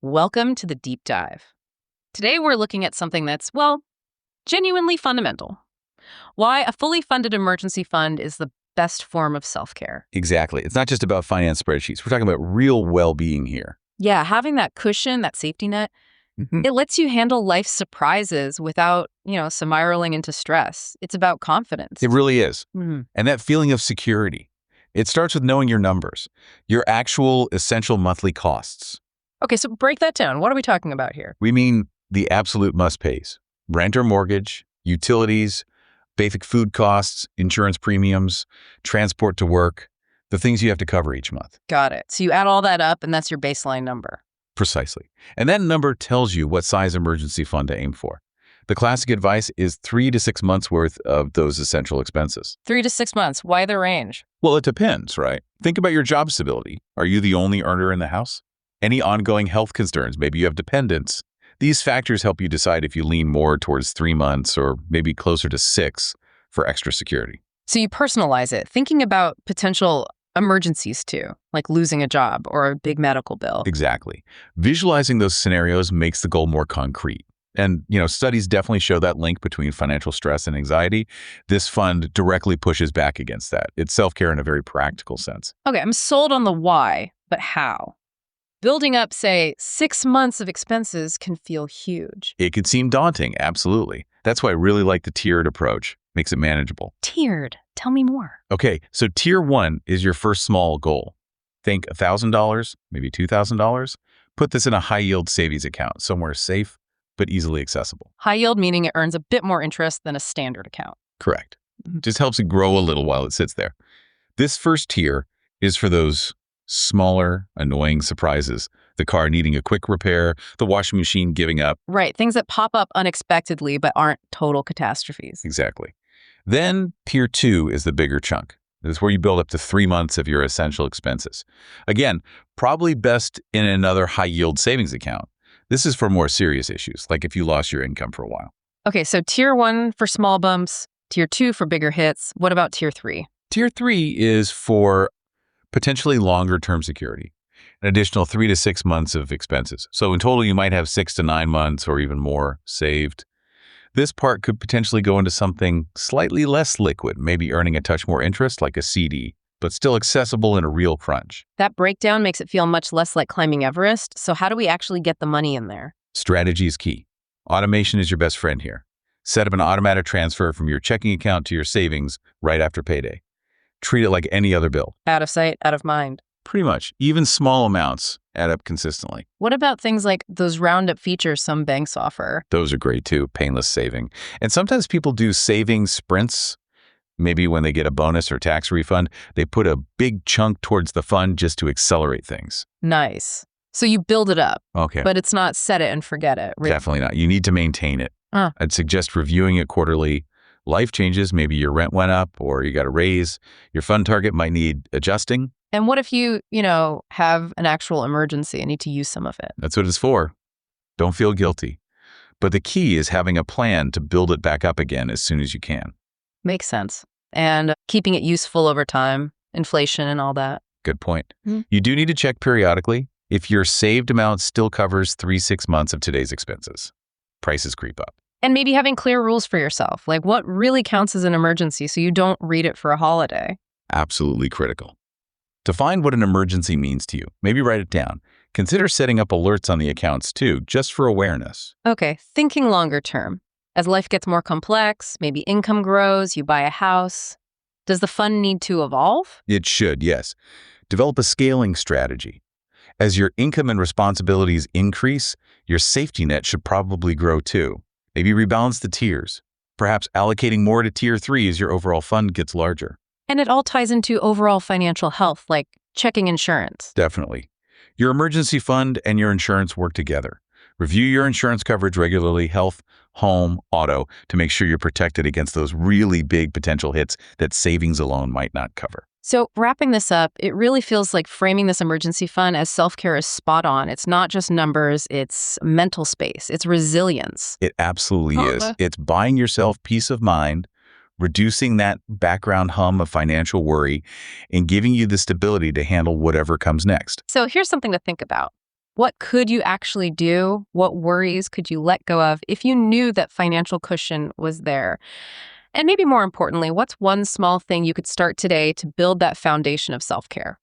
Welcome to the deep dive. Today we're looking at something that's, well, genuinely fundamental. Why a fully funded emergency fund is the best form of self-care. Exactly. It's not just about finance spreadsheets. We're talking about real well-being here. Yeah, having that cushion, that safety net, it lets you handle life's surprises without, spiraling into stress. It's about confidence. It really is. Mhm. And that feeling of security, it starts with knowing your numbers, your actual essential monthly costs. Okay, so break that down. What are we talking about here? We mean the absolute must-pays: rent or mortgage, utilities, basic food costs, insurance premiums, transport to work, the things you have to cover each month. Got it. So you add all that up and that's your baseline number. Precisely. And that number tells you what size emergency fund to aim for. The classic advice is 3 to 6 months worth of those essential expenses. 3 to 6 months. Why the range? Well, it depends, right? Think about your job stability. Are you the only earner in the house? Any ongoing health concerns? Maybe you have dependents. These factors help you decide if you lean more towards 3 months or maybe closer to 6 for extra security. So you personalize it, thinking about potential emergencies too, like losing a job or a big medical bill. Exactly. Visualizing those scenarios makes the goal more concrete. And, studies definitely show that link between financial stress and anxiety. This fund directly pushes back against that. It's self-care in a very practical sense. Okay, I'm sold on the why, but how? Building up, say, 6 months of expenses can feel huge. It could seem daunting, absolutely. That's why I really like the tiered approach. Makes it manageable. Tiered. Tell me more. Okay, so tier 1 is your first small goal. Think $1,000, maybe $2,000. Put this in a high-yield savings account, somewhere safe but easily accessible. High yield meaning it earns a bit more interest than a standard account. Correct. Just helps it grow a little while it sits there. This first tier is for those smaller, annoying surprises. The car needing a quick repair, the washing machine giving up. Right, things that pop up unexpectedly but aren't total catastrophes. Exactly. Then tier 2 is the bigger chunk. This is where you build up to 3 months of your essential expenses. Again, probably best in another high-yield savings account. This is for more serious issues, like if you lost your income for a while. Okay, so tier 1 for small bumps, tier 2 for bigger hits. What about tier 3? Tier 3 is for potentially longer-term security, an additional 3 to 6 months of expenses. So in total, you might have 6 to 9 months or even more saved. This part could potentially go into something slightly less liquid, maybe earning a touch more interest like a CD, but still accessible in a real crunch. That breakdown makes it feel much less like climbing Everest. So how do we actually get the money in there? Strategy is key. Automation is your best friend here. Set up an automatic transfer from your checking account to your savings right after payday. Treat it like any other bill. Out of sight, out of mind. Pretty much. Even small amounts add up consistently. What about things like those roundup features some banks offer? Those are great too, painless saving. And sometimes people do savings sprints. Maybe when they get a bonus or tax refund, they put a big chunk towards the fund just to accelerate things. Nice. So you build it up, Okay. but it's not set it and forget it. Definitely not. You need to maintain it. I'd suggest reviewing it quarterly. Life changes, maybe your rent went up or you got a raise. Your fund target might need adjusting. And what if you, have an actual emergency and need to use some of it? That's what it's for. Don't feel guilty. But the key is having a plan to build it back up again as soon as you can. Makes sense. And keeping it useful over time, inflation and all that. Good point. You do need to check periodically if your saved amount still covers 3-6 months of today's expenses. Prices creep up. And maybe having clear rules for yourself, like what really counts as an emergency so you don't read it for a holiday. Absolutely critical. Define what an emergency means to you. Maybe write it down. Consider setting up alerts on the accounts too, just for awareness. Okay, thinking longer term. As life gets more complex, maybe income grows, you buy a house. Does the fund need to evolve? It should, yes. Develop a scaling strategy. As your income and responsibilities increase, your safety net should probably grow too. Maybe rebalance the tiers. Perhaps allocating more to tier 3 as your overall fund gets larger. And it all ties into overall financial health, like checking insurance. Definitely. Your emergency fund and your insurance work together. Review your insurance coverage regularly, health, home, auto, to make sure you're protected against those really big potential hits that savings alone might not cover. So wrapping this up, it really feels like framing this emergency fund as self-care is spot on. It's not just numbers, it's mental space, it's resilience. It absolutely is. It's buying yourself peace of mind, reducing that background hum of financial worry, and giving you the stability to handle whatever comes next. So here's something to think about. What could you actually do? What worries could you let go of if you knew that financial cushion was there? And maybe more importantly, what's one small thing you could start today to build that foundation of self care?